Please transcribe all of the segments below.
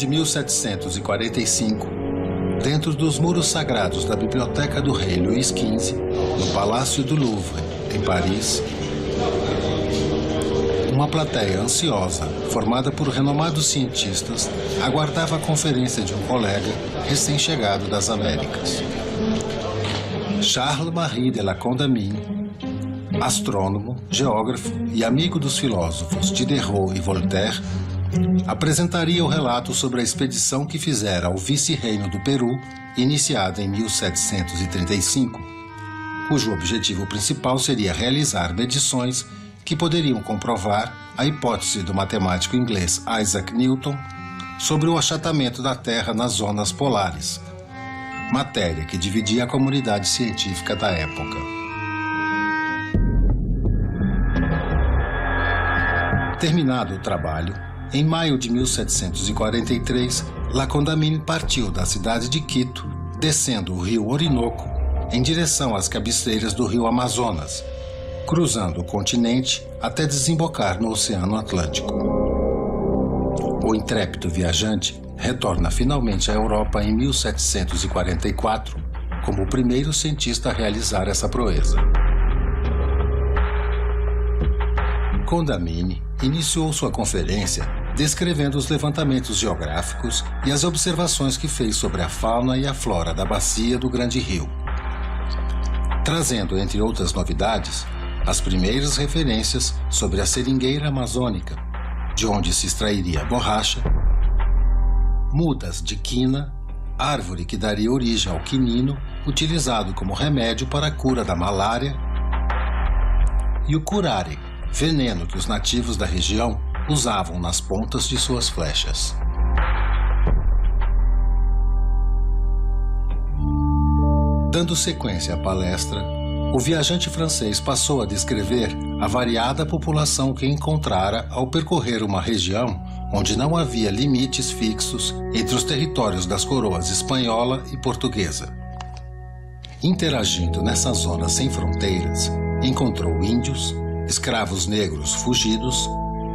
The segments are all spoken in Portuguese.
de 1745, dentro dos muros sagrados da Biblioteca do Rei Luís XV, no Palácio do Louvre, em Paris, uma plateia ansiosa, formada por renomados cientistas, aguardava a conferência de um colega recém-chegado das Américas. Charles-Marie de la Condamine, astrônomo, geógrafo e amigo dos filósofos Diderot e Voltaire, apresentaria o relato sobre a expedição que fizera ao vice-reino do Peru, iniciada em 1735, cujo objetivo principal seria realizar medições que poderiam comprovar a hipótese do matemático inglês Isaac Newton sobre o achatamento da Terra nas zonas polares, matéria que dividia a comunidade científica da época. Terminado o trabalho, em maio de 1743, La Condamine partiu da cidade de Quito, descendo o rio Orinoco em direção às cabeceiras do rio Amazonas, cruzando o continente até desembocar no Oceano Atlântico. O intrépido viajante retorna finalmente à Europa em 1744, como o primeiro cientista a realizar essa proeza. Condamine iniciou sua conferência descrevendo os levantamentos geográficos e as observações que fez sobre a fauna e a flora da bacia do Grande Rio, trazendo, entre outras novidades, as primeiras referências sobre a seringueira amazônica, de onde se extrairia a borracha, mudas de quina, árvore que daria origem ao quinino, utilizado como remédio para a cura da malária, e o curare, veneno que os nativos da região usavam nas pontas de suas flechas. Dando sequência à palestra, o viajante francês passou a descrever a variada população que encontrara ao percorrer uma região onde não havia limites fixos entre os territórios das coroas espanhola e portuguesa. Interagindo nessa zona sem fronteiras, encontrou índios, escravos negros fugidos,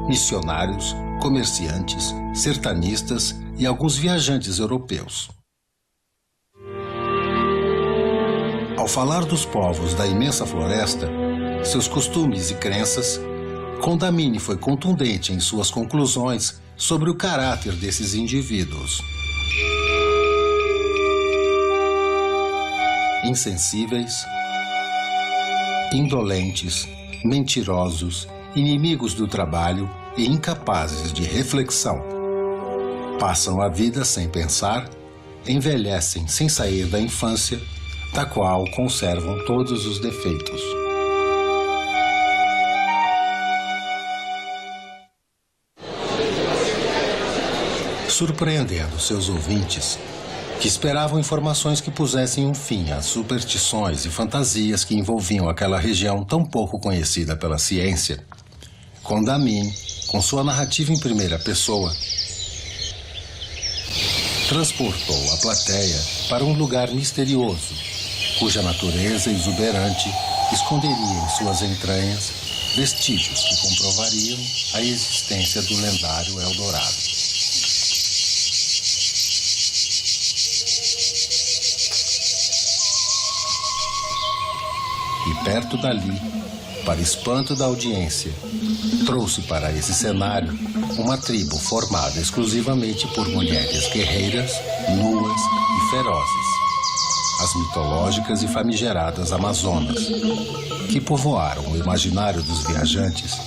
missionários, comerciantes, sertanistas e alguns viajantes europeus. Ao falar dos povos da imensa floresta, seus costumes e crenças, Condamine foi contundente em suas conclusões sobre o caráter desses indivíduos. Insensíveis, indolentes, mentirosos, inimigos do trabalho e incapazes de reflexão. Passam a vida sem pensar, envelhecem sem sair da infância, da qual conservam todos os defeitos. Surpreendendo seus ouvintes, que esperavam informações que pusessem um fim às superstições e fantasias que envolviam aquela região tão pouco conhecida pela ciência, Condamine, com sua narrativa em primeira pessoa, transportou a plateia para um lugar misterioso, cuja natureza exuberante esconderia em suas entranhas vestígios que comprovariam a existência do lendário Eldorado. E perto dali, para espanto da audiência, trouxe para esse cenário uma tribo formada exclusivamente por mulheres guerreiras, nuas e ferozes, as mitológicas e famigeradas Amazonas, que povoaram o imaginário dos viajantes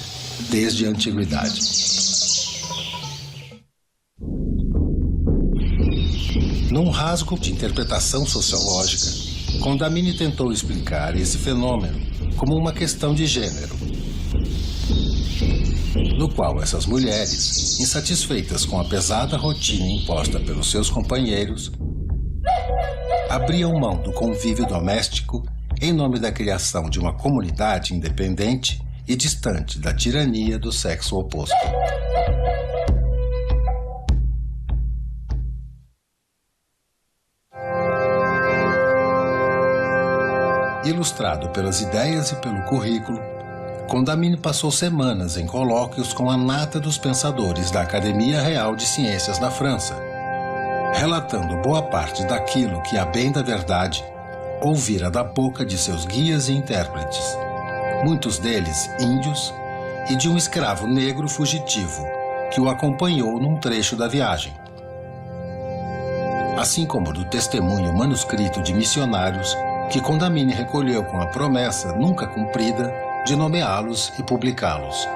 desde a antiguidade. Num rasgo de interpretação sociológica, Condamine tentou explicar esse fenômeno como uma questão de gênero, no qual essas mulheres, insatisfeitas com a pesada rotina imposta pelos seus companheiros, abriam mão do convívio doméstico em nome da criação de uma comunidade independente e distante da tirania do sexo oposto. Ilustrado pelas ideias e pelo currículo, Condamine passou semanas em colóquios com a nata dos pensadores da Academia Real de Ciências da França, relatando boa parte daquilo que, a bem da verdade, ouvira da boca de seus guias e intérpretes, muitos deles índios, e de um escravo negro fugitivo que o acompanhou num trecho da viagem. Assim como do testemunho manuscrito de missionários que Condamine recolheu com a promessa nunca cumprida de nomeá-los e publicá-los.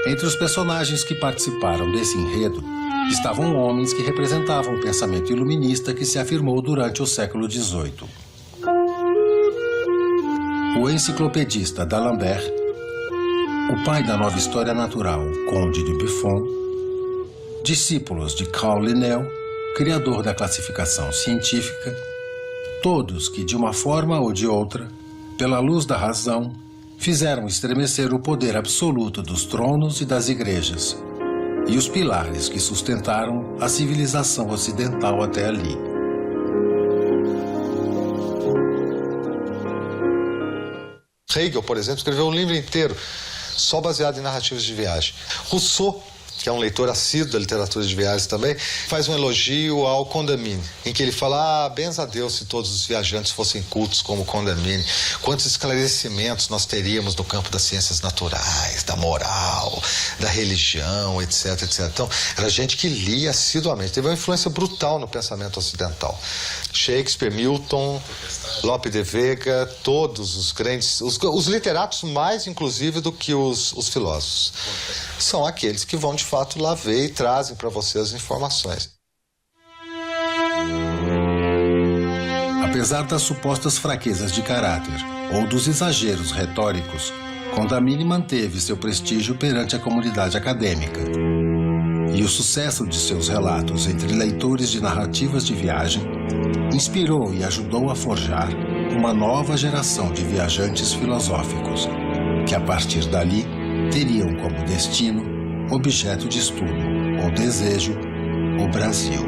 Entre os personagens que participaram desse enredo estavam homens que representavam o pensamento iluminista que se afirmou durante o século XVIII. O enciclopedista d'Alembert, o pai da nova história natural, Conde de Buffon, discípulos de Carl Linnell, criador da classificação científica, todos que, de uma forma ou de outra, pela luz da razão, fizeram estremecer o poder absoluto dos tronos e das igrejas, e os pilares que sustentaram a civilização ocidental até ali. Hegel, por exemplo, escreveu um livro inteiro só baseado em narrativas de viagem. Rousseau, que é um leitor assíduo da literatura de viagens também, faz um elogio ao Condamine, em que ele fala: benza a Deus se todos os viajantes fossem cultos como Condamine. Quantos esclarecimentos nós teríamos no campo das ciências naturais, da moral, da religião, etc, etc. Então, era gente que lia assiduamente. Teve uma influência brutal no pensamento ocidental. Shakespeare, Milton, Lope de Vega, todos os grandes, os literatos mais, inclusive, do que os filósofos. São aqueles que vão, de fato, lá ver e trazem para você as informações. Apesar das supostas fraquezas de caráter ou dos exageros retóricos, Condamine manteve seu prestígio perante a comunidade acadêmica. E o sucesso de seus relatos entre leitores de narrativas de viagem inspirou e ajudou a forjar uma nova geração de viajantes filosóficos, que a partir dali teriam como destino, objeto de estudo ou desejo, o Brasil.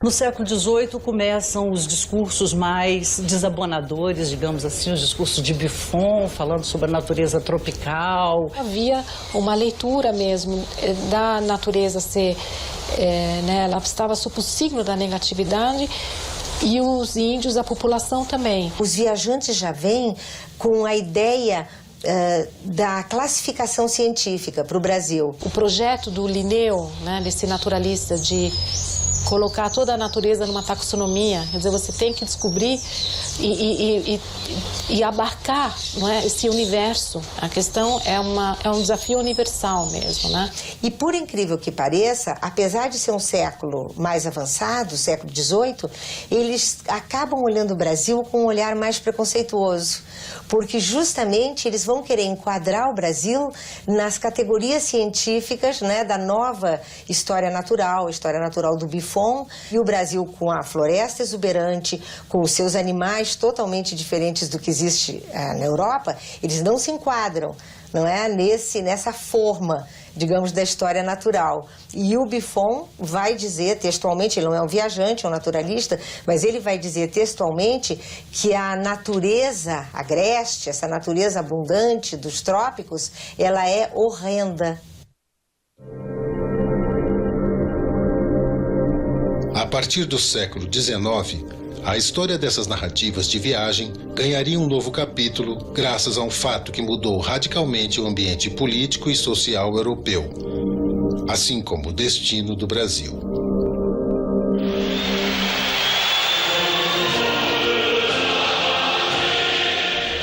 No século XVIII começam os discursos mais desabonadores, digamos assim, os discursos de Buffon, falando sobre a natureza tropical. Havia uma leitura mesmo da natureza ser, ela estava sob o signo da negatividade, e os índios, a população também. Os viajantes já vêm com a ideia da classificação científica para o Brasil. O projeto do Linneu, desse naturalista, de colocar toda a natureza numa taxonomia, quer dizer, você tem que descobrir e abarcar, não é, esse universo. A questão é um desafio universal mesmo, né? E por incrível que pareça, apesar de ser um século mais avançado, século XVIII, eles acabam olhando o Brasil com um olhar mais preconceituoso, porque justamente eles vão querer enquadrar o Brasil nas categorias científicas, da nova história natural, a história natural do Buffon, e o Brasil com a floresta exuberante, com os seus animais totalmente diferentes do que existe na Europa, eles não se enquadram, não é, nessa forma, digamos, da história natural. E o Buffon vai dizer textualmente, ele não é um viajante, é um naturalista, mas ele vai dizer textualmente que a natureza agreste, essa natureza abundante dos trópicos, ela é horrenda. A partir do século XIX, a história dessas narrativas de viagem ganharia um novo capítulo graças a um fato que mudou radicalmente o ambiente político e social europeu, assim como o destino do Brasil.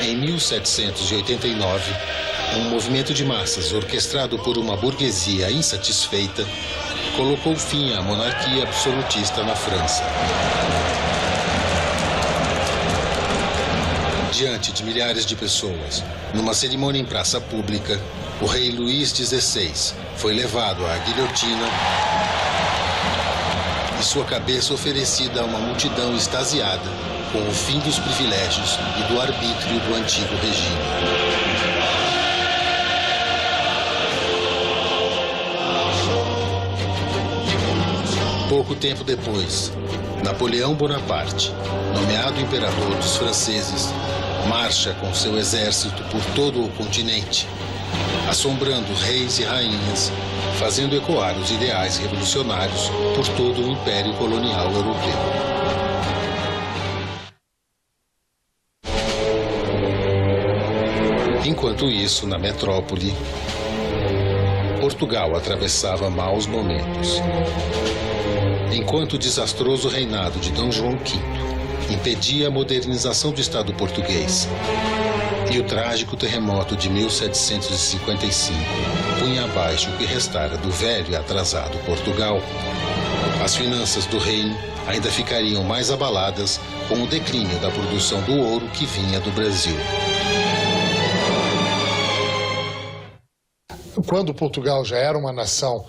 Em 1789, um movimento de massas orquestrado por uma burguesia insatisfeita colocou fim à monarquia absolutista na França. Diante de milhares de pessoas, numa cerimônia em praça pública, o rei Luís XVI foi levado à guilhotina e sua cabeça oferecida a uma multidão extasiada com o fim dos privilégios e do arbítrio do antigo regime. Pouco tempo depois, Napoleão Bonaparte, nomeado imperador dos franceses, marcha com seu exército por todo o continente, assombrando reis e rainhas, fazendo ecoar os ideais revolucionários por todo o Império Colonial Europeu. Enquanto isso, na metrópole, Portugal atravessava maus momentos. Enquanto o desastroso reinado de Dom João V impedia a modernização do Estado português e o trágico terremoto de 1755 punha abaixo o que restara do velho e atrasado Portugal, as finanças do reino ainda ficariam mais abaladas com o declínio da produção do ouro que vinha do Brasil. Quando Portugal já era uma nação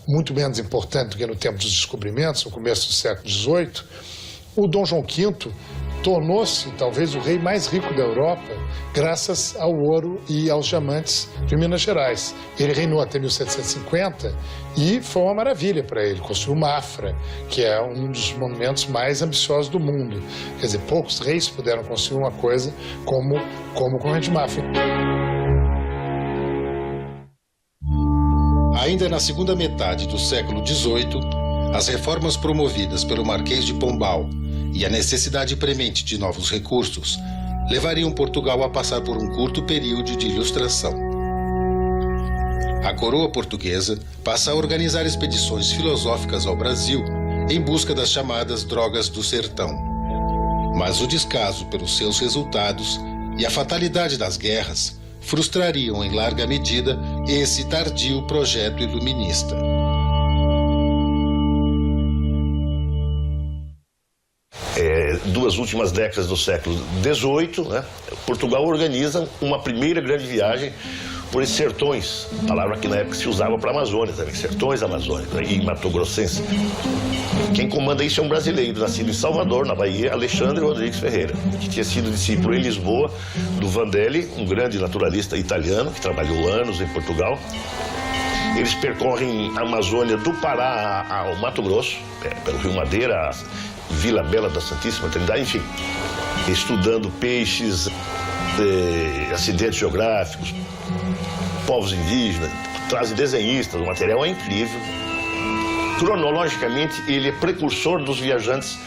muito menos importante do que no tempo dos descobrimentos, no começo do século XVIII, o Dom João V tornou-se talvez o rei mais rico da Europa graças ao ouro e aos diamantes de Minas Gerais. Ele reinou até 1750 e foi uma maravilha para ele. Construiu Mafra, que é um dos monumentos mais ambiciosos do mundo. Quer dizer, poucos reis puderam construir uma coisa como o Convento de Mafra. Ainda na segunda metade do século XVIII, as reformas promovidas pelo Marquês de Pombal e a necessidade premente de novos recursos levariam Portugal a passar por um curto período de ilustração. A coroa portuguesa passa a organizar expedições filosóficas ao Brasil em busca das chamadas drogas do sertão. Mas o descaso pelos seus resultados e a fatalidade das guerras frustrariam em larga medida esse tardio projeto iluminista. Duas últimas décadas do século XVIII, né, Portugal organiza uma primeira grande viagem por esses sertões, palavra que na época se usava para a Amazônia, também, sertões amazônicos e matogrossenses. Quem comanda isso é um brasileiro, nascido em Salvador, na Bahia, Alexandre Rodrigues Ferreira, que tinha sido discípulo em Lisboa do Vandelli, um grande naturalista italiano que trabalhou anos em Portugal. Eles percorrem a Amazônia do Pará ao Mato Grosso, pelo Rio Madeira, Vila Bela da Santíssima Trindade, enfim, estudando peixes, acidentes geográficos, povos indígenas, trazem desenhistas, o material é incrível. Cronologicamente, ele é precursor dos viajantes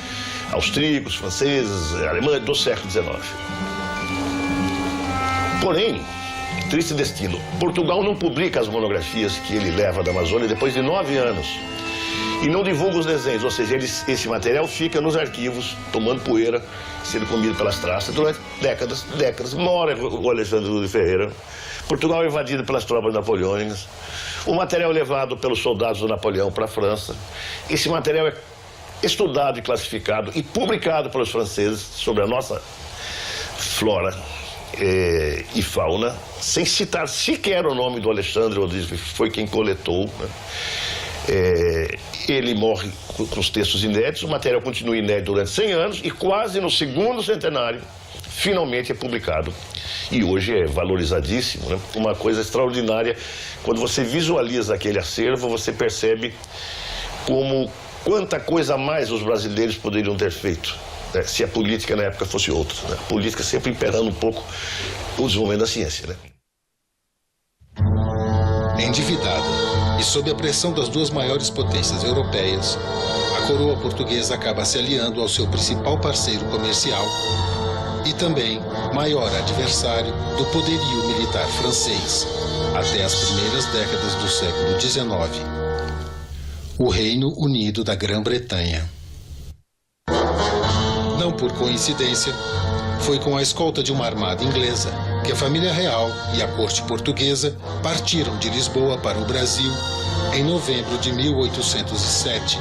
austríacos, franceses, alemães do século XIX. Porém, triste destino, Portugal não publica as monografias que ele leva da Amazônia depois de 9 anos. E não divulga os desenhos, ou seja, esse material fica nos arquivos, tomando poeira, sendo comido pelas traças durante décadas. Mora o Alexandre de Ferreira. Portugal é invadido pelas tropas napoleônicas. O material é levado pelos soldados do Napoleão para a França. Esse material é estudado e classificado e publicado pelos franceses sobre a nossa flora e fauna, sem citar sequer o nome do Alexandre Rodrigues, que foi quem coletou, né? Ele morre com os textos inéditos, o material continua inédito durante 100 anos e quase no segundo centenário, finalmente é publicado. E hoje é valorizadíssimo, né? Uma coisa extraordinária, quando você visualiza aquele acervo, você percebe quanta coisa a mais os brasileiros poderiam ter feito, né? Se a política na época fosse outra, né? A política sempre imperando um pouco o desenvolvimento da ciência, né? Endividada e sob a pressão das duas maiores potências europeias, a coroa portuguesa acaba se aliando ao seu principal parceiro comercial e também maior adversário do poderio militar francês até as primeiras décadas do século XIX, o Reino Unido da Grã-Bretanha. Não por coincidência, foi com a escolta de uma armada inglesa que a família real e a corte portuguesa partiram de Lisboa para o Brasil em novembro de 1807,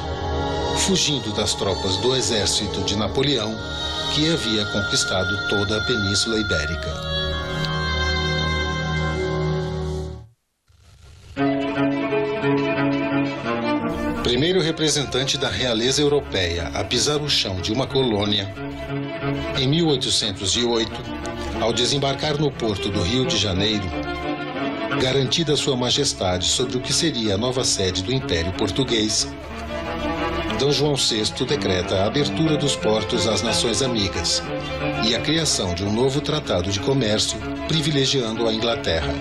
fugindo das tropas do exército de Napoleão, que havia conquistado toda a Península Ibérica. Primeiro representante da realeza europeia a pisar o chão de uma colônia, em 1808, ao desembarcar no porto do Rio de Janeiro, garantida Sua Majestade sobre o que seria a nova sede do Império Português, D. João VI decreta a abertura dos portos às nações amigas e a criação de um novo tratado de comércio, privilegiando a Inglaterra.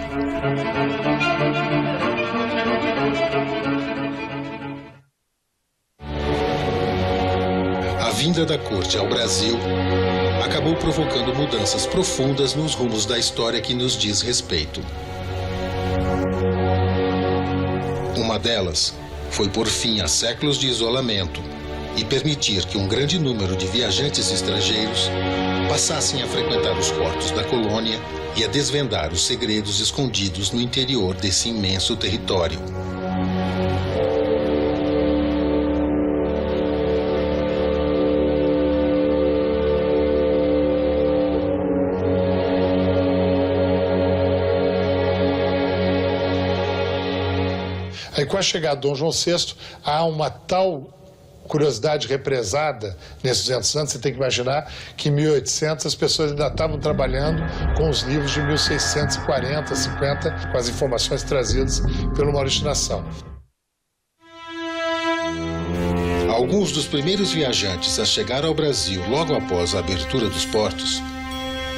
A vinda da corte ao Brasil acabou provocando mudanças profundas nos rumos da história que nos diz respeito. Uma delas foi pôr fim a séculos de isolamento e permitir que um grande número de viajantes estrangeiros passassem a frequentar os portos da colônia e a desvendar os segredos escondidos no interior desse imenso território. Aí, com a chegada de Dom João VI, há uma tal curiosidade represada nesses 200 anos. Você tem que imaginar que em 1800 as pessoas ainda estavam trabalhando com os livros de 1640, 50, com as informações trazidas pelo Maurício Nação. Alguns dos primeiros viajantes a chegar ao Brasil logo após a abertura dos portos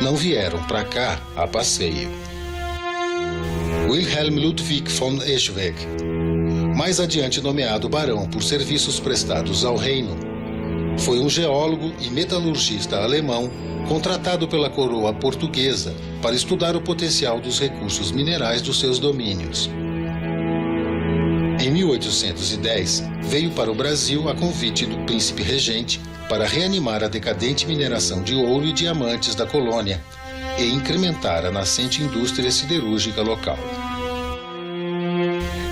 não vieram para cá a passeio. Wilhelm Ludwig von Eschweg, mais adiante nomeado barão por serviços prestados ao reino, foi um geólogo e metalurgista alemão contratado pela coroa portuguesa para estudar o potencial dos recursos minerais dos seus domínios. Em 1810, veio para o Brasil a convite do príncipe regente para reanimar a decadente mineração de ouro e diamantes da colônia e incrementar a nascente indústria siderúrgica local.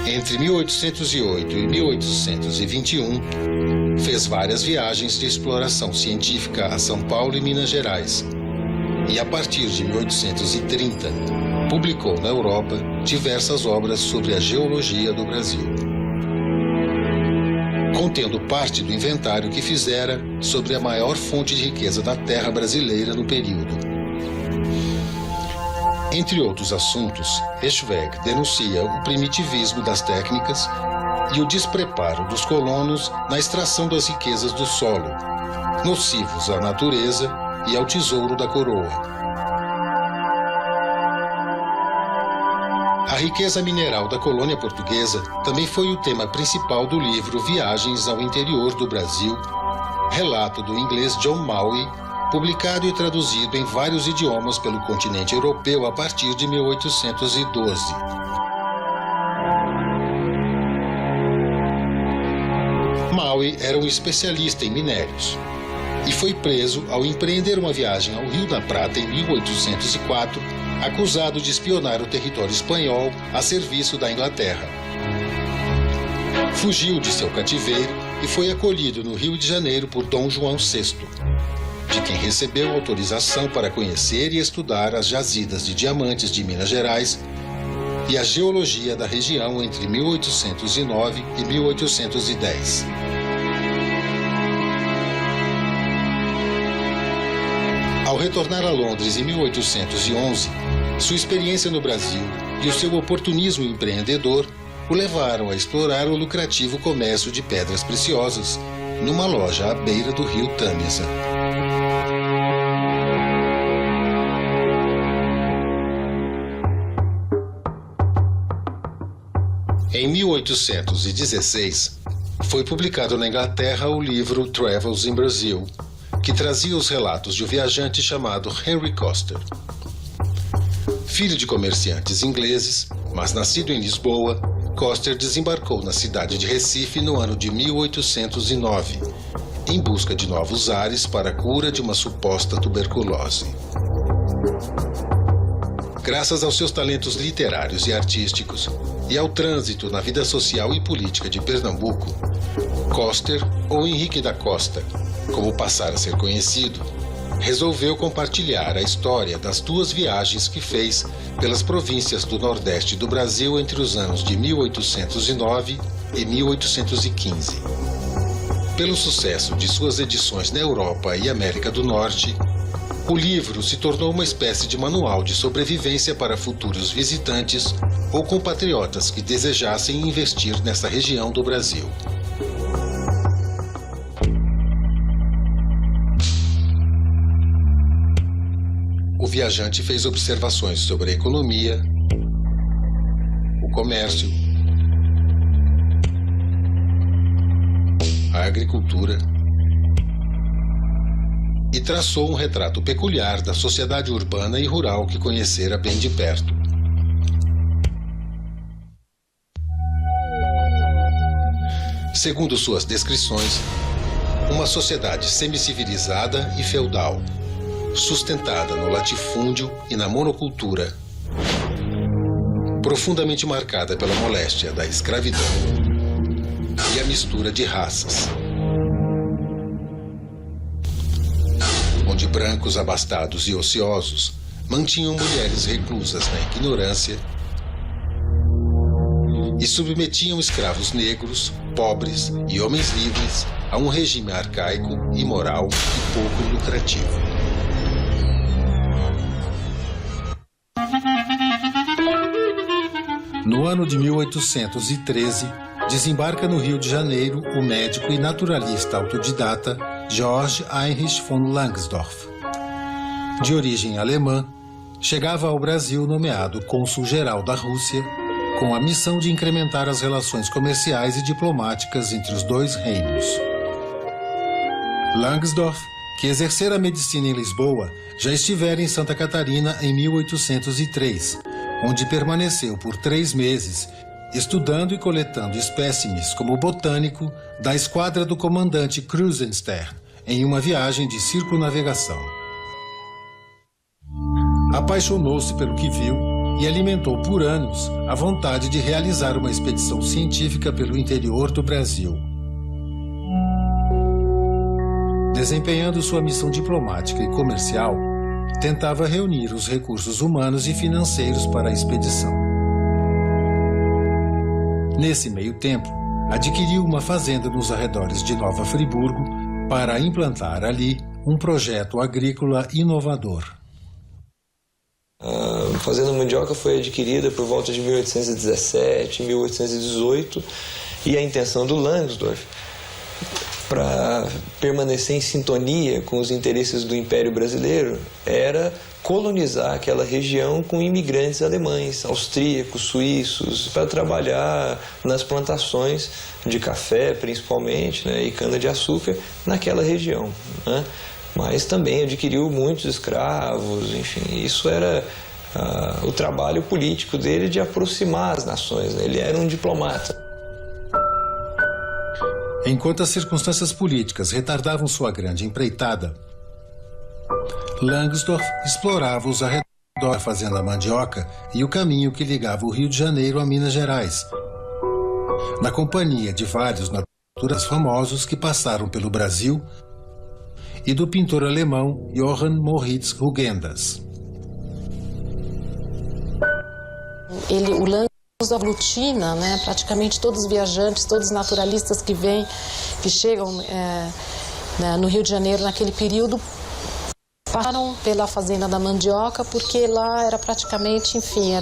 Entre 1808 e 1821, fez várias viagens de exploração científica a São Paulo e Minas Gerais. E a partir de 1830, publicou na Europa diversas obras sobre a geologia do Brasil, contendo parte do inventário que fizera sobre a maior fonte de riqueza da terra brasileira no período. Entre outros assuntos, Eschweg denuncia o primitivismo das técnicas e o despreparo dos colonos na extração das riquezas do solo, nocivos à natureza e ao tesouro da coroa. A riqueza mineral da colônia portuguesa também foi o tema principal do livro Viagens ao Interior do Brasil, relato do inglês John Maui, publicado e traduzido em vários idiomas pelo continente europeu a partir de 1812. Maui era um especialista em minérios e foi preso ao empreender uma viagem ao Rio da Prata em 1804, acusado de espionar o território espanhol a serviço da Inglaterra. Fugiu de seu cativeiro e foi acolhido no Rio de Janeiro por Dom João VI, de quem recebeu autorização para conhecer e estudar as jazidas de diamantes de Minas Gerais e a geologia da região entre 1809 e 1810. Ao retornar a Londres em 1811, sua experiência no Brasil e o seu oportunismo empreendedor o levaram a explorar o lucrativo comércio de pedras preciosas numa loja à beira do rio Tâmisa. Em 1816, foi publicado na Inglaterra o livro Travels in Brazil, que trazia os relatos de um viajante chamado Henry Coster. Filho de comerciantes ingleses, mas nascido em Lisboa, Coster desembarcou na cidade de Recife no ano de 1809, em busca de novos ares para a cura de uma suposta tuberculose. Graças aos seus talentos literários e artísticos e ao trânsito na vida social e política de Pernambuco, Coster, ou Henrique da Costa, como passara a ser conhecido, resolveu compartilhar a história das duas viagens que fez pelas províncias do Nordeste do Brasil entre os anos de 1809 e 1815. Pelo sucesso de suas edições na Europa e América do Norte, o livro se tornou uma espécie de manual de sobrevivência para futuros visitantes ou compatriotas que desejassem investir nessa região do Brasil. viajante fez observações sobre a economia, o comércio, a agricultura e traçou um retrato peculiar da sociedade urbana e rural que conhecera bem de perto. Segundo suas descrições, uma sociedade semicivilizada e feudal, sustentada no latifúndio e na monocultura, profundamente marcada pela moléstia da escravidão e a mistura de raças, onde brancos abastados e ociosos mantinham mulheres reclusas na ignorância e submetiam escravos negros, pobres e homens livres a um regime arcaico, imoral e pouco lucrativo. No ano de 1813, desembarca no Rio de Janeiro o médico e naturalista autodidata Georg Heinrich von Langsdorff. De origem alemã, chegava ao Brasil nomeado cônsul-geral da Rússia, com a missão de incrementar as relações comerciais e diplomáticas entre os dois reinos. Langsdorff, que exercera a medicina em Lisboa, já estivera em Santa Catarina em 1803, onde permaneceu por 3 meses, estudando e coletando espécimes como botânico da esquadra do comandante Krusenstern, em uma viagem de circunnavegação. Apaixonou-se pelo que viu e alimentou por anos a vontade de realizar uma expedição científica pelo interior do Brasil. Desempenhando sua missão diplomática e comercial, tentava reunir os recursos humanos e financeiros para a expedição. Nesse meio tempo, adquiriu uma fazenda nos arredores de Nova Friburgo para implantar ali um projeto agrícola inovador. A fazenda Mandioca foi adquirida por volta de 1817, 1818, e a intenção do Langsdorff, para permanecer em sintonia com os interesses do Império Brasileiro, era colonizar aquela região com imigrantes alemães, austríacos, suíços, para trabalhar nas plantações de café, principalmente, né, e cana-de-açúcar naquela região, né? Mas também adquiriu muitos escravos, enfim, isso era o trabalho político dele de aproximar as nações, né? Ele era um diplomata. Enquanto as circunstâncias políticas retardavam sua grande empreitada, Langsdorff explorava os arredores da fazenda Mandioca e o caminho que ligava o Rio de Janeiro a Minas Gerais, na companhia de vários naturais famosos que passaram pelo Brasil e do pintor alemão Johann Moritz Rugendas. O Langsdorff aglutina, né, praticamente todos os viajantes, todos os naturalistas que chegam no Rio de Janeiro naquele período, passaram pela fazenda da Mandioca, porque lá era praticamente, enfim,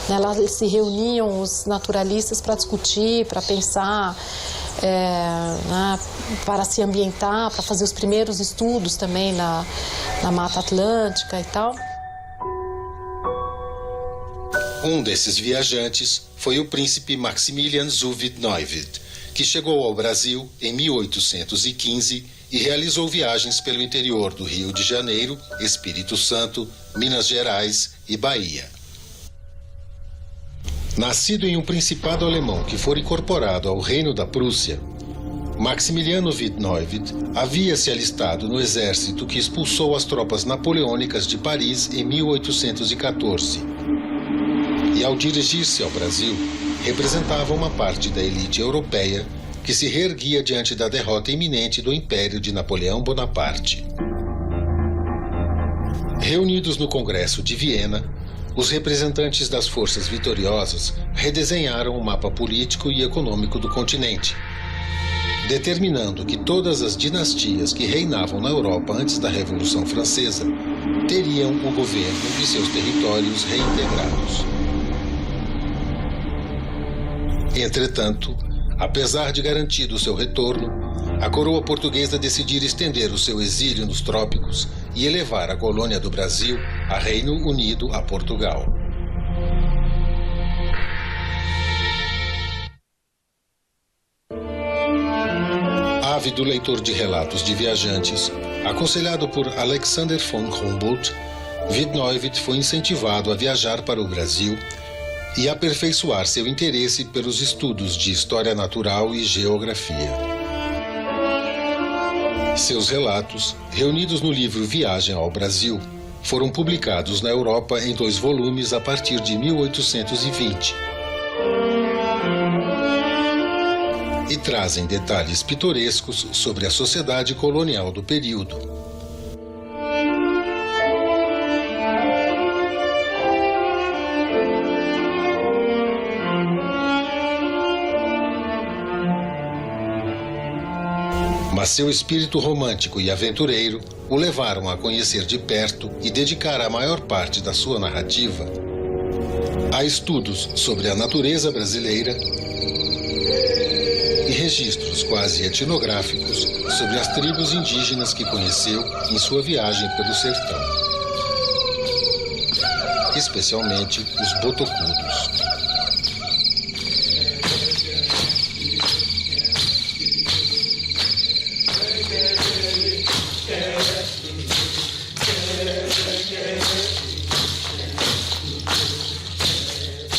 lá eles se reuniam os naturalistas para discutir, para pensar, para se ambientar, para fazer os primeiros estudos também na Mata Atlântica e tal. Um desses viajantes foi o príncipe Maximilian zu Wied-Neuwied, que chegou ao Brasil em 1815 e realizou viagens pelo interior do Rio de Janeiro, Espírito Santo, Minas Gerais e Bahia. Nascido em um principado alemão que fora incorporado ao Reino da Prússia, Maximiliano Wied-Neuwied havia se alistado no exército que expulsou as tropas napoleônicas de Paris em 1814. E ao dirigir-se ao Brasil, representava uma parte da elite europeia que se reerguia diante da derrota iminente do Império de Napoleão Bonaparte. Reunidos no Congresso de Viena, os representantes das forças vitoriosas redesenharam o mapa político e econômico do continente, determinando que todas as dinastias que reinavam na Europa antes da Revolução Francesa teriam o governo de seus territórios reintegrados. Entretanto, apesar de garantido o seu retorno, a coroa portuguesa decidiu estender o seu exílio nos trópicos e elevar a colônia do Brasil a Reino Unido a Portugal. Ávido leitor de relatos de viajantes, aconselhado por Alexander von Humboldt, Wittneuwitt foi incentivado a viajar para o Brasil e aperfeiçoar seu interesse pelos estudos de história natural e geografia. Seus relatos, reunidos no livro Viagem ao Brasil, foram publicados na Europa em 2 volumes a partir de 1820 e trazem detalhes pitorescos sobre a sociedade colonial do período. Mas seu espírito romântico e aventureiro o levaram a conhecer de perto e dedicar a maior parte da sua narrativa a estudos sobre a natureza brasileira e registros quase etnográficos sobre as tribos indígenas que conheceu em sua viagem pelo sertão, especialmente os botocudos.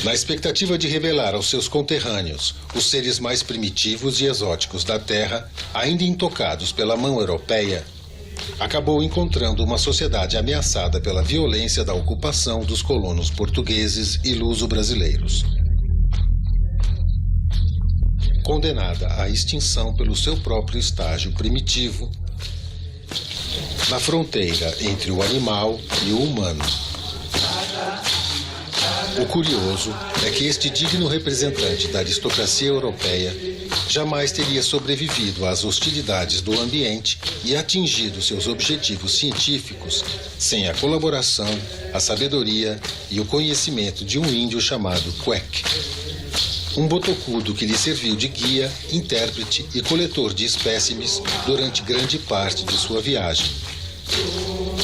Na expectativa de revelar aos seus conterrâneos os seres mais primitivos e exóticos da Terra, ainda intocados pela mão europeia, acabou encontrando uma sociedade ameaçada pela violência da ocupação dos colonos portugueses e luso-brasileiros. Condenada à extinção pelo seu próprio estágio primitivo, na fronteira entre o animal e o humano. O curioso é que este digno representante da aristocracia europeia jamais teria sobrevivido às hostilidades do ambiente e atingido seus objetivos científicos sem a colaboração, a sabedoria e o conhecimento de um índio chamado Queque, um botocudo que lhe serviu de guia, intérprete e coletor de espécimes durante grande parte de sua viagem,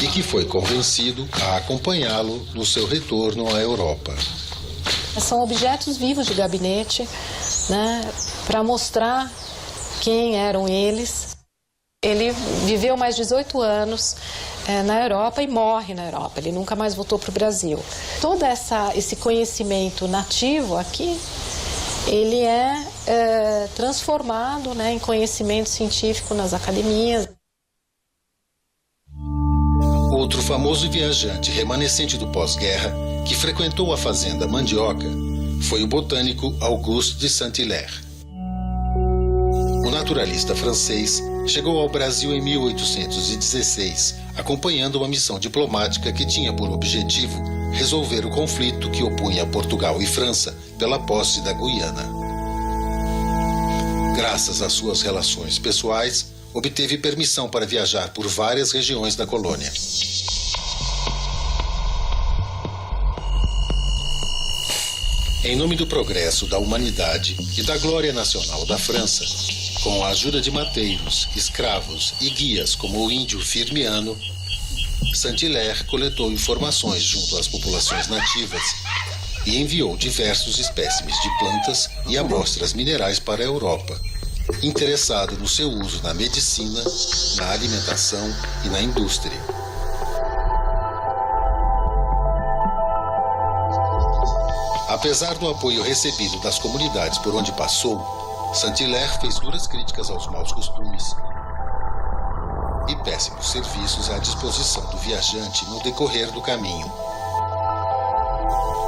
e que foi convencido a acompanhá-lo no seu retorno à Europa. São objetos vivos de gabinete, né, para mostrar quem eram eles. Ele viveu mais 18 anos na Europa e morre na Europa. Ele nunca mais voltou para o Brasil. Todo esse conhecimento nativo aqui, ele é transformado, né, em conhecimento científico nas academias. Outro famoso viajante remanescente do pós-guerra que frequentou a fazenda Mandioca foi o botânico Auguste de Saint-Hilaire. O naturalista francês chegou ao Brasil em 1816, acompanhando uma missão diplomática que tinha por objetivo resolver o conflito que opunha Portugal e França pela posse da Guiana. Graças às suas relações pessoais, obteve permissão para viajar por várias regiões da colônia. Em nome do progresso da humanidade e da glória nacional da França, com a ajuda de mateiros, escravos e guias como o índio Firmiano, Saint-Hilaire coletou informações junto às populações nativas e enviou diversos espécimes de plantas e amostras minerais para a Europa, interessado no seu uso na medicina, na alimentação e na indústria. Apesar do apoio recebido das comunidades por onde passou, Saint-Hilaire fez duras críticas aos maus costumes e péssimos serviços à disposição do viajante no decorrer do caminho,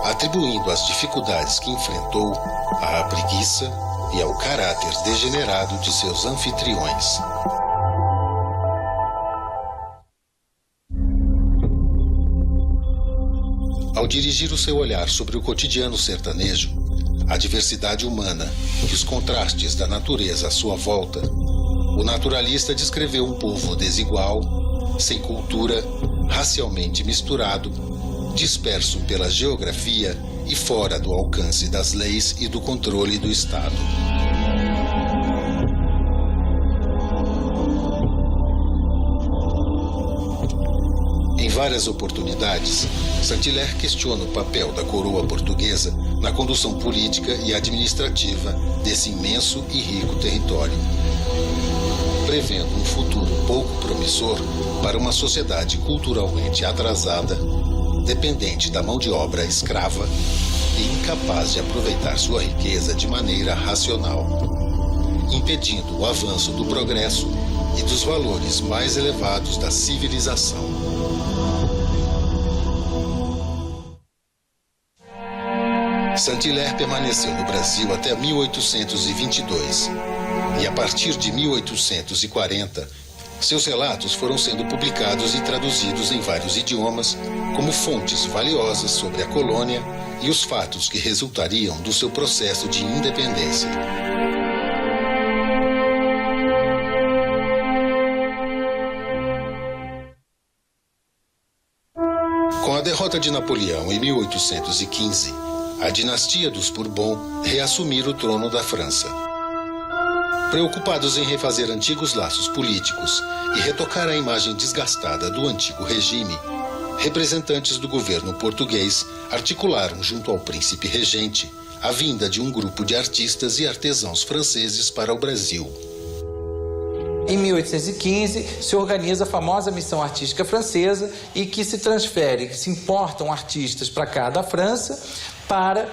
atribuindo as dificuldades que enfrentou à preguiça e ao caráter degenerado de seus anfitriões. Ao dirigir o seu olhar sobre o cotidiano sertanejo, a diversidade humana e os contrastes da natureza à sua volta, o naturalista descreveu um povo desigual, sem cultura, racialmente misturado, disperso pela geografia e fora do alcance das leis e do controle do Estado. várias oportunidades, Saint-Hilaire questiona o papel da coroa portuguesa na condução política e administrativa desse imenso e rico território, prevendo um futuro pouco promissor para uma sociedade culturalmente atrasada, dependente da mão de obra escrava e incapaz de aproveitar sua riqueza de maneira racional, impedindo o avanço do progresso e dos valores mais elevados da civilização. Saint-Hilaire permaneceu no Brasil até 1822 e, a partir de 1840, seus relatos foram sendo publicados e traduzidos em vários idiomas como fontes valiosas sobre a colônia e os fatos que resultariam do seu processo de independência. Com a derrota de Napoleão em 1815, a dinastia dos Bourbon reassumira o trono da França. Preocupados em refazer antigos laços políticos e retocar a imagem desgastada do antigo regime, representantes do governo português articularam junto ao príncipe regente a vinda de um grupo de artistas e artesãos franceses para o Brasil. Em 1815, se organiza a famosa Missão Artística Francesa e que se transfere, se importam artistas para cá da França para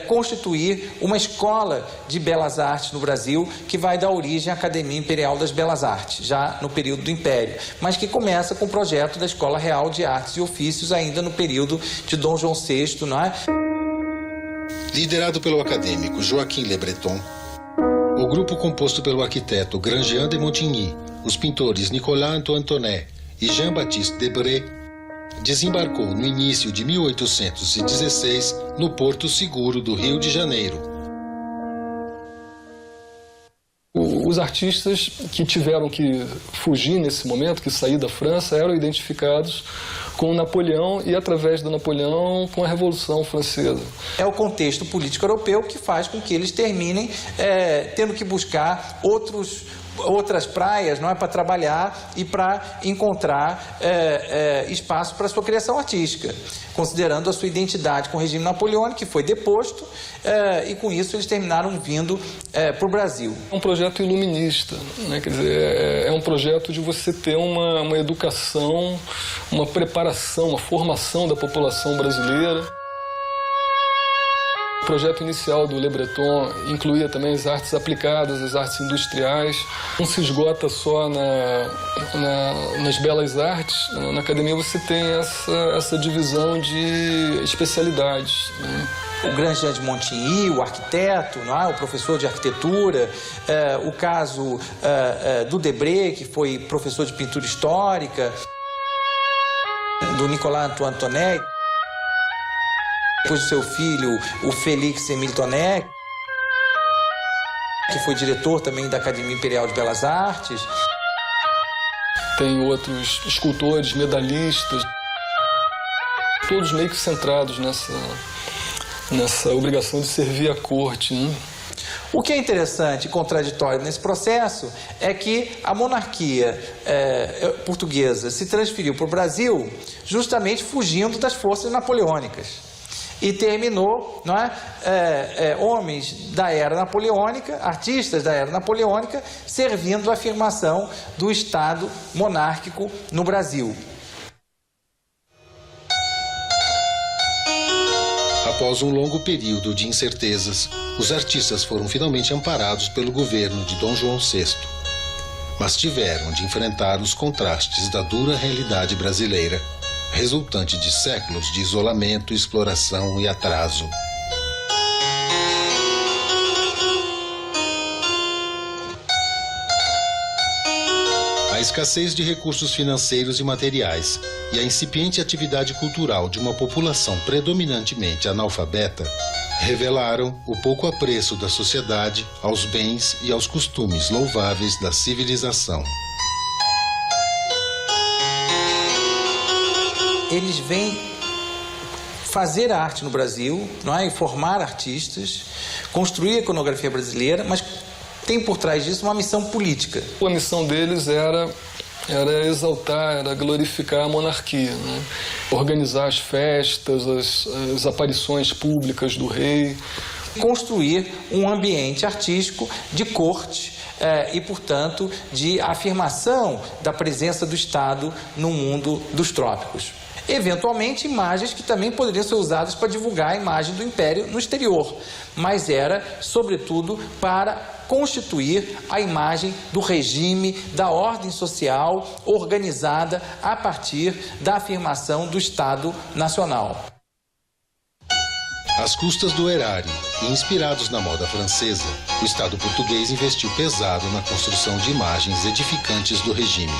constituir uma escola de belas artes no Brasil que vai dar origem à Academia Imperial das Belas Artes, já no período do Império, mas que começa com o projeto da Escola Real de Artes e Ofícios ainda no período de Dom João VI, não é? Liderado pelo acadêmico Joaquim Le Breton, o grupo composto pelo arquiteto Grandjean de Montigny, os pintores Nicolas Antoinette e Jean-Baptiste Debré, desembarcou no início de 1816 no Porto Seguro do Rio de Janeiro. Os artistas que tiveram que fugir nesse momento, que sair da França, eram identificados com Napoleão e, através do Napoleão, com a Revolução Francesa. É o contexto político europeu que faz com que eles terminem tendo que buscar outras praias, não é, para trabalhar e para encontrar espaço para sua criação artística, considerando a sua identidade com o regime napoleônico, que foi deposto, e com isso eles terminaram vindo para o Brasil. É um projeto iluminista, né? Quer dizer, é um projeto de você ter uma educação, uma preparação, uma formação da população brasileira. O projeto inicial do Le Breton incluía também as artes aplicadas, as artes industriais. Não se esgota só nas belas artes. Na academia você tem essa divisão de especialidades, né? O Grandjean de Montigny, o arquiteto, não é? O professor de arquitetura, o caso do Debré, que foi professor de pintura histórica, do Nicolas Antoinette, depois do seu filho, o Félix Émile Tonnerre, que foi diretor também da Academia Imperial de Belas Artes. Tem outros escultores, medalhistas, todos meio que centrados nessa obrigação de servir à corte, né? O que é interessante e contraditório nesse processo é que a monarquia portuguesa se transferiu para o Brasil justamente fugindo das forças napoleônicas. E terminou, não é? Homens da era napoleônica, artistas da era napoleônica, servindo à afirmação do Estado monárquico no Brasil. Após um longo período de incertezas, os artistas foram finalmente amparados pelo governo de Dom João VI, mas tiveram de enfrentar os contrastes da dura realidade brasileira, resultante de séculos de isolamento, exploração e atraso. A escassez de recursos financeiros e materiais e a incipiente atividade cultural de uma população predominantemente analfabeta revelaram o pouco apreço da sociedade aos bens e aos costumes louváveis da civilização. Eles vêm fazer arte no Brasil, não é? E formar artistas, construir a iconografia brasileira, mas tem por trás disso uma missão política. A missão deles era era exaltar, era glorificar a monarquia, né? Organizar as festas, as aparições públicas do rei. Construir um ambiente artístico de corte e, portanto, de afirmação da presença do Estado no mundo dos trópicos. Eventualmente, imagens que também poderiam ser usadas para divulgar a imagem do Império no exterior, mas era, sobretudo, para constituir a imagem do regime, da ordem social organizada a partir da afirmação do Estado Nacional. Às custas do erário e inspirados na moda francesa, o Estado português investiu pesado na construção de imagens edificantes do regime,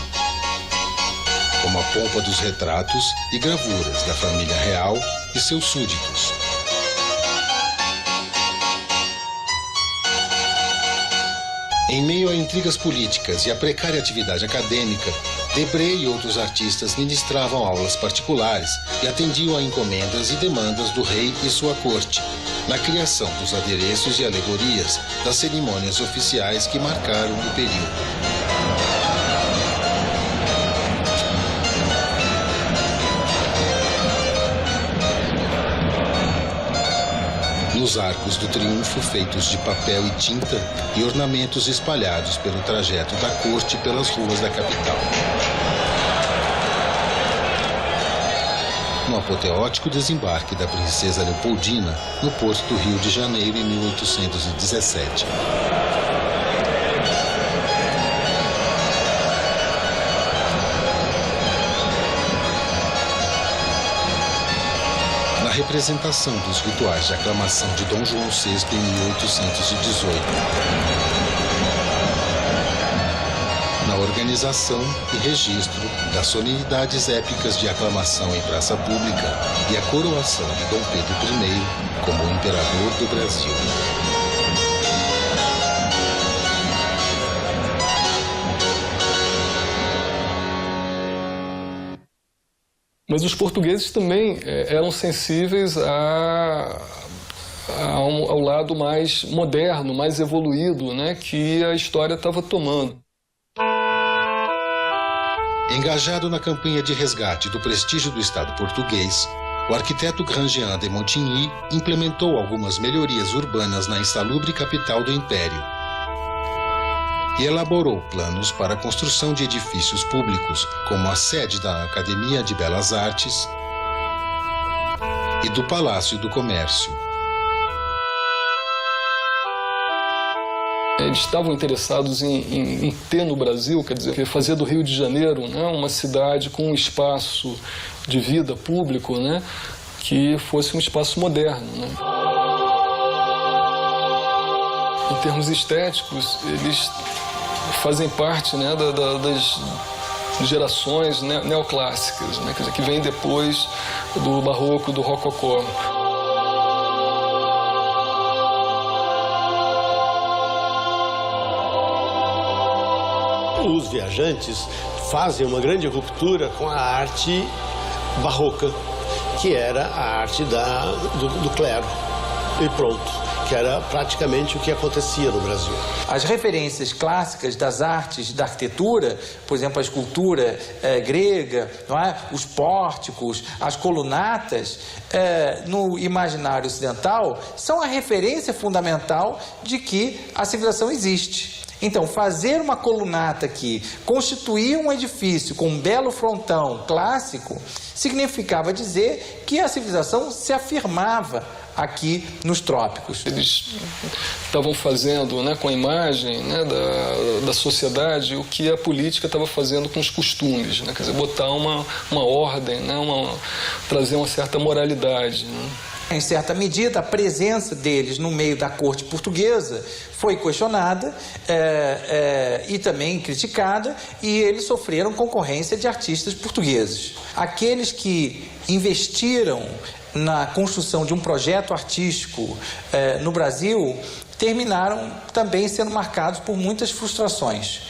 como a pompa dos retratos e gravuras da família real e seus súditos. Em meio a intrigas políticas e a precária atividade acadêmica, Debré e outros artistas ministravam aulas particulares e atendiam a encomendas e demandas do rei e sua corte, na criação dos adereços e alegorias das cerimônias oficiais que marcaram o período. Nos arcos do triunfo feitos de papel e tinta e ornamentos espalhados pelo trajeto da corte pelas ruas da capital. No apoteótico desembarque da princesa Leopoldina no porto do Rio de Janeiro em 1817. A representação dos rituais de aclamação de Dom João VI em 1818. Na organização e registro das solenidades épicas de aclamação em praça pública e a coroação de Dom Pedro I como imperador do Brasil. Mas os portugueses também eram sensíveis ao lado mais moderno, mais evoluído, né, que a história estava tomando. Engajado na campanha de resgate do prestígio do Estado português, o arquiteto Grandjean de Montigny implementou algumas melhorias urbanas na insalubre capital do Império e elaborou planos para a construção de edifícios públicos, como a sede da Academia de Belas Artes e do Palácio do Comércio. Eles estavam interessados em ter no Brasil, quer dizer, fazer do Rio de Janeiro, né, uma cidade com um espaço de vida público, né, que fosse um espaço moderno, né. Em termos estéticos, eles fazem parte, né, das gerações neoclássicas, né, quer dizer, que vem depois do Barroco, do Rococó. Os viajantes fazem uma grande ruptura com a arte barroca, que era a arte do clero, e pronto. Que era praticamente o que acontecia no Brasil. As referências clássicas das artes, da arquitetura, por exemplo, a escultura grega, não é? Os pórticos, as colunatas, no imaginário ocidental, são a referência fundamental de que a civilização existe. Então, fazer uma colunata aqui, constituir um edifício com um belo frontão clássico, significava dizer que a civilização se afirmava aqui nos trópicos. Eles estavam fazendo, né, com a imagem, né, da sociedade o que a política estava fazendo com os costumes, né, quer dizer, botar uma ordem, né, trazer uma certa moralidade, né. Em certa medida, a presença deles no meio da corte portuguesa foi questionada e também criticada, e eles sofreram concorrência de artistas portugueses. Aqueles que investiram na construção de um projeto artístico no Brasil terminaram também sendo marcados por muitas frustrações.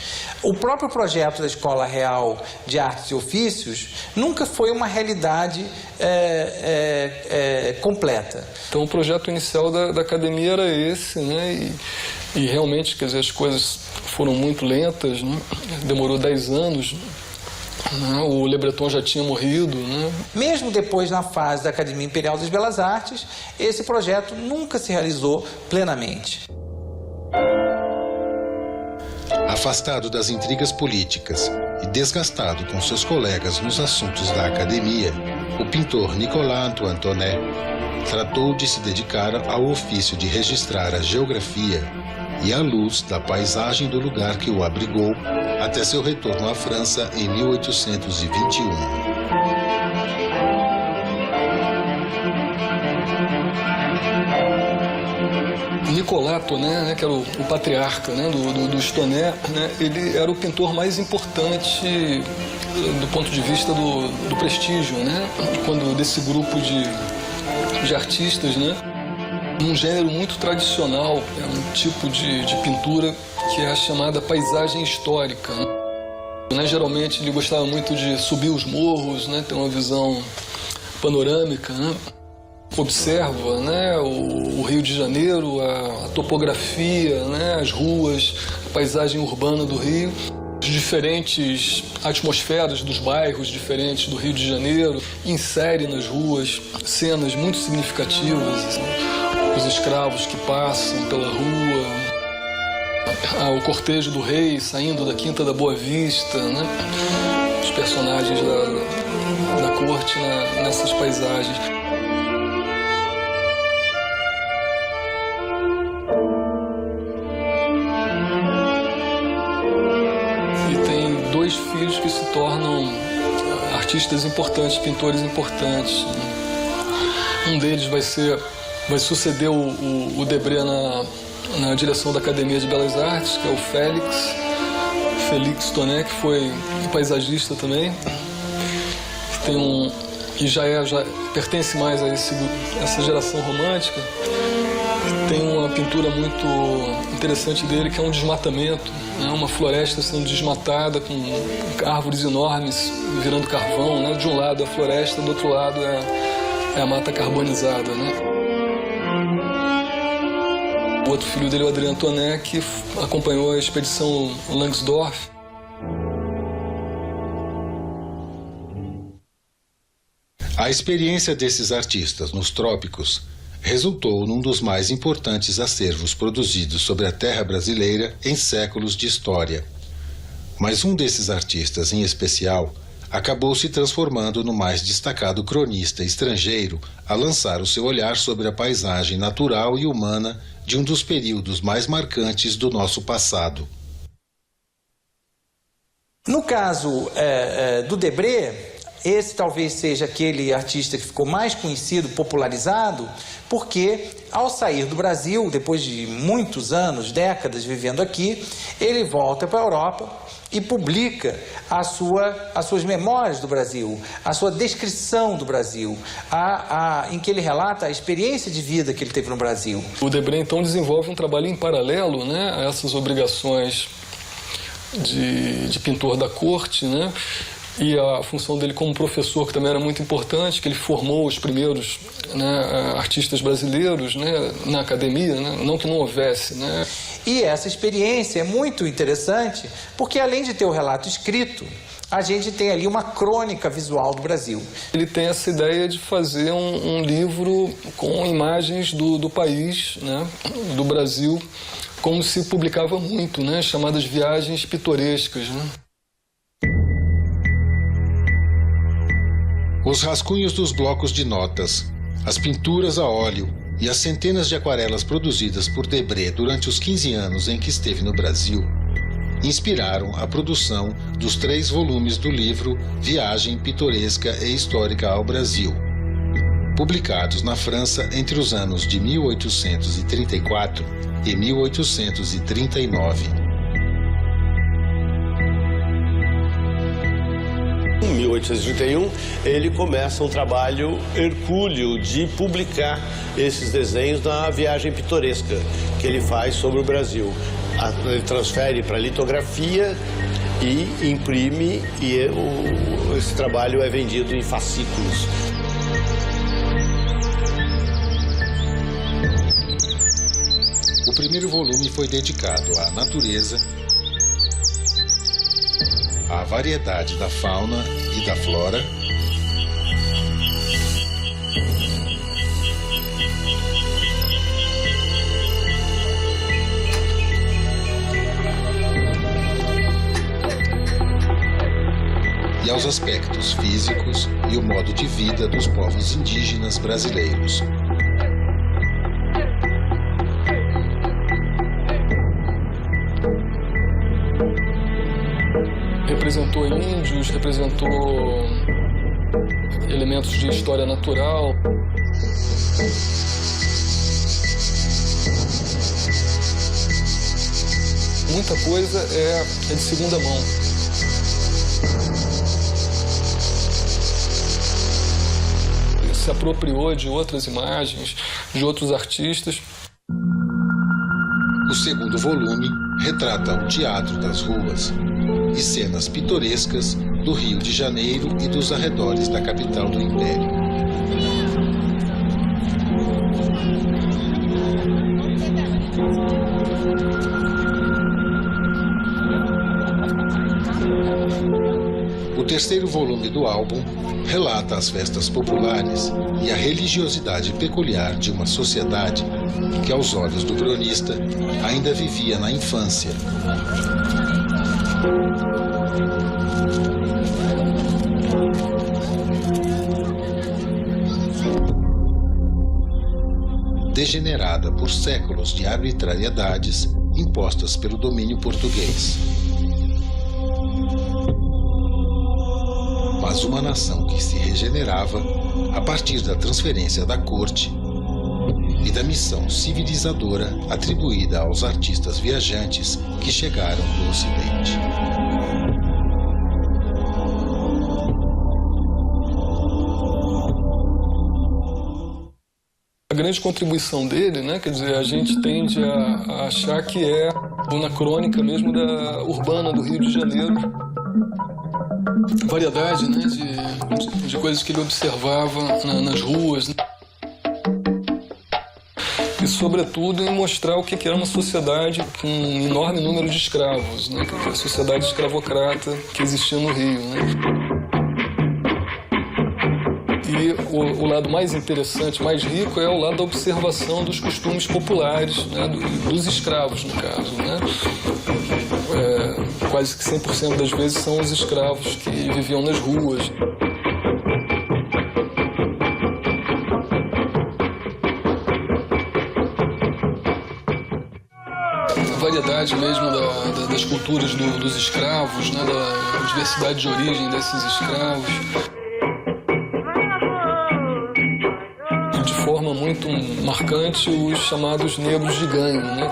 O próprio projeto da Escola Real de Artes e Ofícios nunca foi uma realidade completa. Então o projeto inicial da academia era esse, né? E realmente, quer dizer, as coisas foram muito lentas, né? Demorou 10 anos né? O Le Breton já tinha morrido, né? Mesmo depois, na fase da Academia Imperial das Belas Artes, esse projeto nunca se realizou plenamente. Afastado das intrigas políticas e desgastado com seus colegas nos assuntos da academia, o pintor Nicolas Antoine Thonet tratou de se dedicar ao ofício de registrar a geografia e a luz da paisagem do lugar que o abrigou até seu retorno à França em 1821. Nicolas Thonet, né, que era o patriarca, né, dos Thonet, né, ele era o pintor mais importante do ponto de vista do prestígio, né, desse grupo de artistas, né, um gênero muito tradicional, é um tipo de pintura que é a chamada paisagem histórica. Né, geralmente ele gostava muito de subir os morros, né, ter uma visão panorâmica, né. Observa, né, o Rio de Janeiro, a topografia, né, as ruas, a paisagem urbana do Rio, as diferentes atmosferas dos bairros diferentes do Rio de Janeiro, insere nas ruas cenas muito significativas, assim, os escravos que passam pela rua, o cortejo do rei saindo da Quinta da Boa Vista, né, os personagens da corte nessas paisagens. Filhos que se tornam artistas importantes, pintores importantes. Um deles vai suceder o Debré na direção da Academia de Belas Artes, que é o Félix Thonet, que foi paisagista também, que já pertence mais a essa geração romântica. Tem uma pintura muito interessante dele, que é um desmatamento, né? Uma floresta sendo desmatada com árvores enormes virando carvão, né? De um lado é a floresta, do outro lado é a mata carbonizada, né? O outro filho dele, o Adrien Thonet, que acompanhou a expedição Langsdorff. A experiência desses artistas nos trópicos resultou num dos mais importantes acervos produzidos sobre a terra brasileira em séculos de história. Mas um desses artistas, em especial, acabou se transformando no mais destacado cronista estrangeiro a lançar o seu olhar sobre a paisagem natural e humana de um dos períodos mais marcantes do nosso passado. No caso do Debré, esse talvez seja aquele artista que ficou mais conhecido, popularizado, porque ao sair do Brasil, depois de muitos anos, décadas vivendo aqui, ele volta para a Europa e publica as suas memórias do Brasil, a sua descrição do Brasil, em que ele relata a experiência de vida que ele teve no Brasil. O Debré, então, desenvolve um trabalho em paralelo, né, a essas obrigações de pintor da corte, né? E a função dele como professor, que também era muito importante, que ele formou os primeiros, né, artistas brasileiros, né, na academia, né, não que não houvesse, né. E essa experiência é muito interessante, porque além de ter o relato escrito, a gente tem ali uma crônica visual do Brasil. Ele tem essa ideia de fazer um livro com imagens do país, né, do Brasil, como se publicava muito, né, chamadas viagens pitorescas, né. Os rascunhos dos blocos de notas, as pinturas a óleo e as centenas de aquarelas produzidas por Debré durante os 15 anos em que esteve no Brasil inspiraram a produção dos 3 volumes do livro Viagem Pitoresca e Histórica ao Brasil, publicados na França entre os anos de 1834 e 1839. Em 1831, ele começa um trabalho hercúleo de publicar esses desenhos na viagem pitoresca que ele faz sobre o Brasil. Ele transfere para litografia e imprime, e esse trabalho é vendido em fascículos. O primeiro volume foi dedicado à natureza, à variedade da fauna e da flora, e aos aspectos físicos e o modo de vida dos povos indígenas brasileiros. Representou índios, representou elementos de história natural. Muita coisa é de segunda mão. Se apropriou de outras imagens, de outros artistas. O segundo volume retrata o teatro das ruas e cenas pitorescas do Rio de Janeiro e dos arredores da capital do Império. O terceiro volume do álbum relata as festas populares e a religiosidade peculiar de uma sociedade que, aos olhos do cronista, ainda vivia na infância. Degenerada por séculos de arbitrariedades impostas pelo domínio português. Mas uma nação que se regenerava a partir da transferência da corte e da missão civilizadora atribuída aos artistas viajantes que chegaram do Ocidente. A grande contribuição dele, né, quer dizer, a gente tende a achar que é uma crônica mesmo da urbana do Rio de Janeiro. Variedade, né, de coisas que ele observava nas ruas. E, sobretudo, em mostrar o que era uma sociedade com um enorme número de escravos, né, a sociedade escravocrata que existia no Rio, né. E o lado mais interessante, mais rico, é o lado da observação dos costumes populares, né, dos escravos, no caso, né. Quase que 100% das vezes são os escravos que viviam nas ruas. A variedade mesmo das culturas dos escravos, né, da diversidade de origem desses escravos. De forma muito marcante, os chamados negros de ganho, né,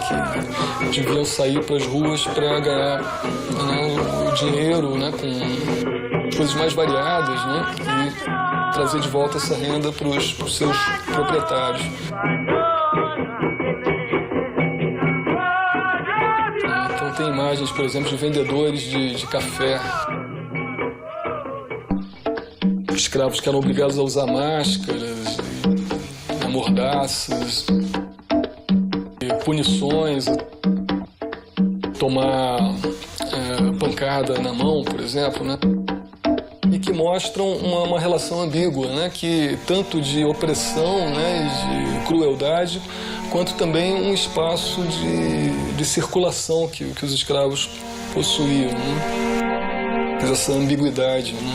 que deviam sair para as ruas para ganhar, né, o dinheiro, né, com coisas mais variadas, né, e trazer de volta essa renda para os seus proprietários. Então tem imagens, por exemplo, de vendedores de café. Escravos que eram obrigados a usar máscaras, mordaças, punições, tomar pancada na mão, por exemplo, né? E que mostram uma relação ambígua, né? Que tanto de opressão, né, e de crueldade, quanto também um espaço de circulação que os escravos possuíam, né? Essa ambiguidade, né?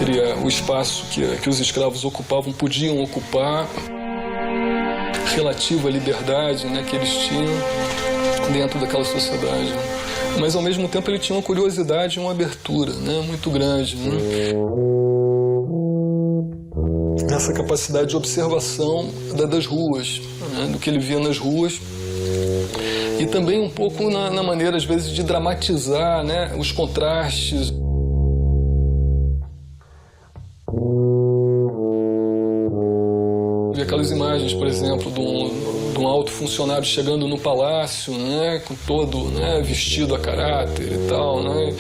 Entre o espaço que os escravos ocupavam, podiam ocupar, relativo à liberdade, né, que eles tinham dentro daquela sociedade. Né? Mas, ao mesmo tempo, ele tinha uma curiosidade e uma abertura, né, muito grande. Né? Essa capacidade de observação das ruas, né, do que ele via nas ruas. E também um pouco na maneira, às vezes, de dramatizar, né, os contrastes. Aquelas imagens, por exemplo, de um alto funcionário chegando no palácio, né, com todo, né, vestido a caráter e tal, né,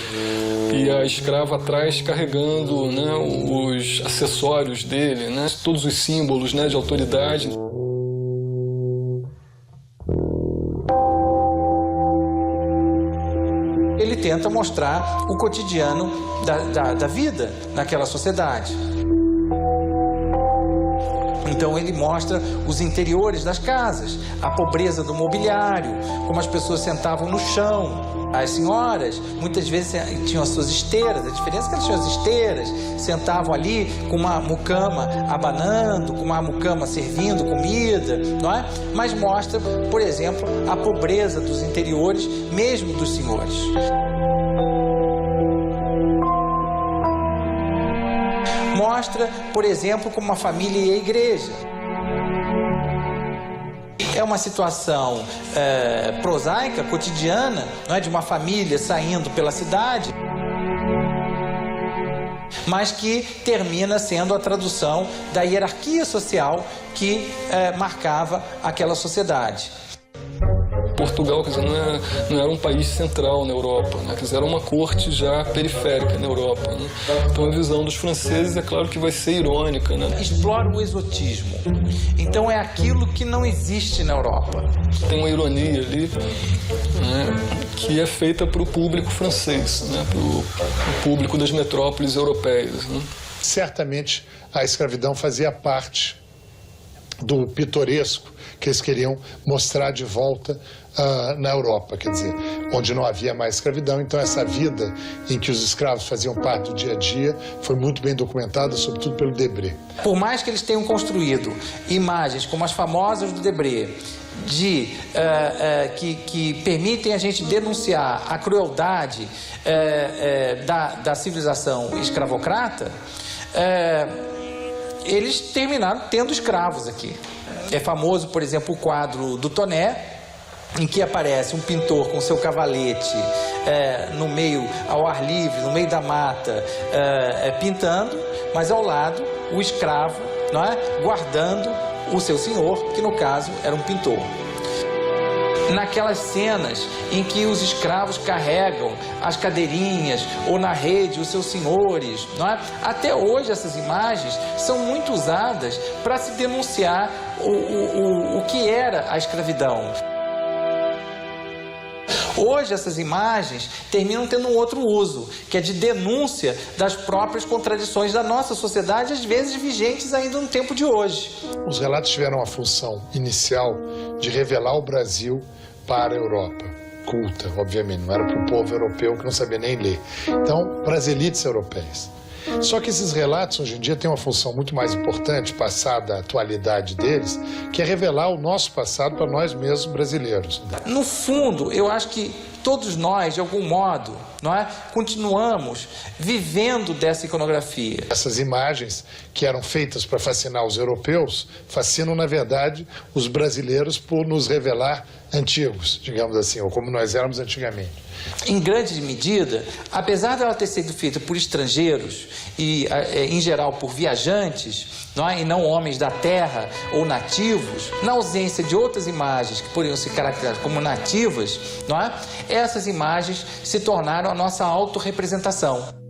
e a escrava atrás carregando, né, os acessórios dele, né, todos os símbolos, né, de autoridade. ele tenta mostrar o cotidiano da vida naquela sociedade. Então ele mostra os interiores das casas, a pobreza do mobiliário, como as pessoas sentavam no chão. As senhoras, muitas vezes, tinham as suas esteiras. A diferença é que elas tinham as esteiras, sentavam ali com uma mucama abanando, com uma mucama servindo comida, não é? Mas mostra, por exemplo, a pobreza dos interiores, mesmo dos senhores. Mostra, por exemplo, como uma família ia à igreja. É uma situação prosaica, cotidiana, não é? De uma família saindo pela cidade, mas que termina sendo a tradução da hierarquia social que marcava aquela sociedade. Portugal, quer dizer, não era um país central na Europa, né? Quer dizer, era uma corte já periférica na Europa, né? Então a visão dos franceses é claro que vai ser irônica, né? Explora o exotismo. Então é aquilo que não existe na Europa. Tem uma ironia ali, né, que é feita para o público francês, né? Para o público das metrópoles europeias, né? Certamente a escravidão fazia parte do pitoresco que eles queriam mostrar de volta na Europa, quer dizer, onde não havia mais escravidão. Então essa vida em que os escravos faziam parte do dia a dia foi muito bem documentada, sobretudo pelo Debré. Por mais que eles tenham construído imagens como as famosas do Debré, que permitem a gente denunciar a crueldade da civilização escravocrata, eles terminaram tendo escravos aqui. É famoso, por exemplo, o quadro do Toné, em que aparece um pintor com seu cavalete no meio, ao ar livre, no meio da mata, pintando, mas ao lado o escravo, não é? Guardando o seu senhor, que no caso era um pintor. Naquelas cenas em que os escravos carregam as cadeirinhas ou na rede os seus senhores, não é? Até hoje essas imagens são muito usadas para se denunciar o que era a escravidão. Hoje essas imagens terminam tendo um outro uso, que é de denúncia das próprias contradições da nossa sociedade, às vezes vigentes ainda no tempo de hoje. Os relatos tiveram a função inicial de revelar o Brasil para a Europa, culta, obviamente, não era para o povo europeu que não sabia nem ler. Então, para as elites europeias. Só que esses relatos, hoje em dia, têm uma função muito mais importante, passada a atualidade deles, que é revelar o nosso passado para nós mesmos brasileiros. No fundo, eu acho que todos nós, de algum modo, não é, continuamos vivendo dessa iconografia. Essas imagens que eram feitas para fascinar os europeus, fascinam, na verdade, os brasileiros por nos revelar antigos, digamos assim, ou como nós éramos antigamente. Em grande medida, apesar dela ter sido feita por estrangeiros e, em geral, por viajantes, não é? E não homens da terra ou nativos, na ausência de outras imagens que poderiam se caracterizar como nativas, não é? Essas imagens se tornaram a nossa autorrepresentação.